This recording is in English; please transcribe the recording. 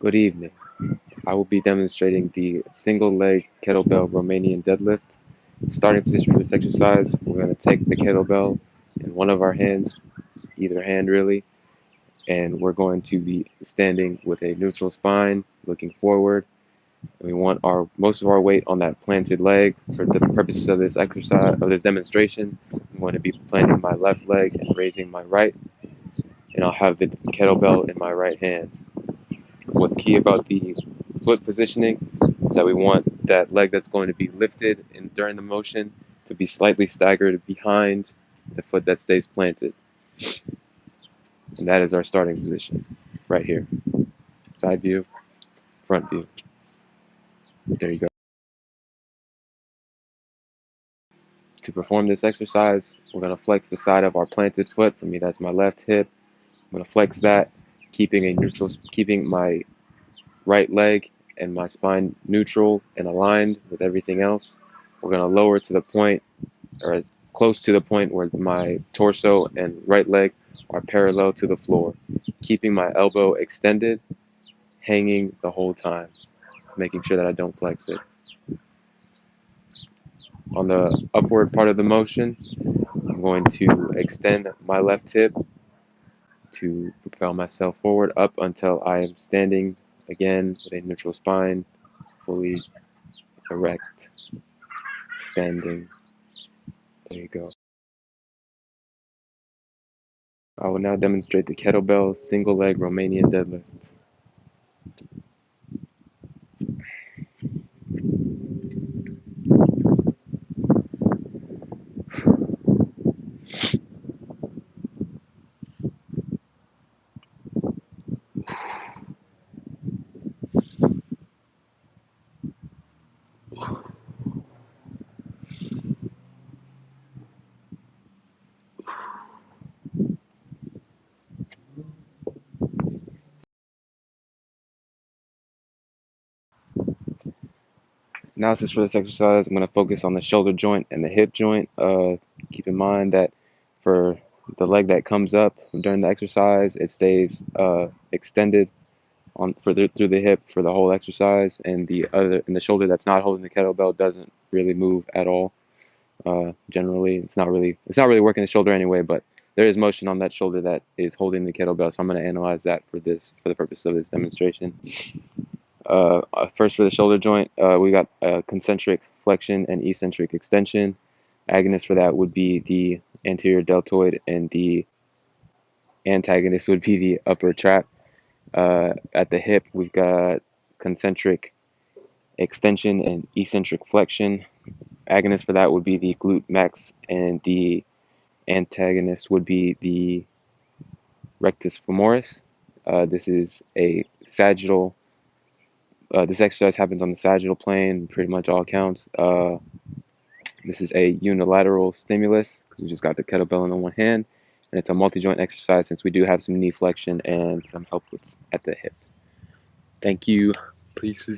Good evening. I will be demonstrating the single leg kettlebell Romanian deadlift. Starting position for this exercise, we're going to take the kettlebell in one of our hands, either hand really, and we're going to be standing with a neutral spine, looking forward. And we want most of our weight on that planted leg. For the purposes of this exercise, of this demonstration, I'm going to be planting my left leg and raising my right, and I'll have the kettlebell in my right hand. What's key about the foot positioning is that we want that leg that's going to be lifted during the motion to be slightly staggered behind the foot that stays planted. And that is our starting position right here. Side view, front view. There you go. To perform this exercise, we're going to flex the side of our planted foot. For me, that's my left hip. I'm going to flex that, keeping my right leg and my spine neutral and aligned with everything else. We're going to lower to the point, or close to the point, where my torso and right leg are parallel to the floor, keeping my elbow extended, hanging the whole time, making sure that I don't flex it. On the upward part of the motion, I'm going to extend my left hip to propel myself forward up until I am standing again with a neutral spine, fully erect, standing. There you go. I will now demonstrate the kettlebell single leg Romanian deadlift. Analysis for this exercise, I'm going to focus on the shoulder joint and the hip joint. Keep in mind that for the leg that comes up during the exercise, it stays extended through the hip for the whole exercise, and the shoulder that's not holding the kettlebell doesn't really move at all. Generally, it's not really working the shoulder anyway, but there is motion on that shoulder that is holding the kettlebell. So I'm going to analyze that for the purpose of this demonstration. First, for the shoulder joint, we got concentric flexion and eccentric extension. Agonist for that would be the anterior deltoid, and the antagonist would be the upper trap. At the hip, we've got concentric extension and eccentric flexion. Agonist for that would be the glute max, and the antagonist would be the rectus femoris. This is a sagittal. This exercise happens on the sagittal plane, pretty much all counts. This is a unilateral stimulus because we just got the kettlebell in the one hand, and it's a multi-joint exercise since we do have some knee flexion and some help at the hip. Thank you. Peace.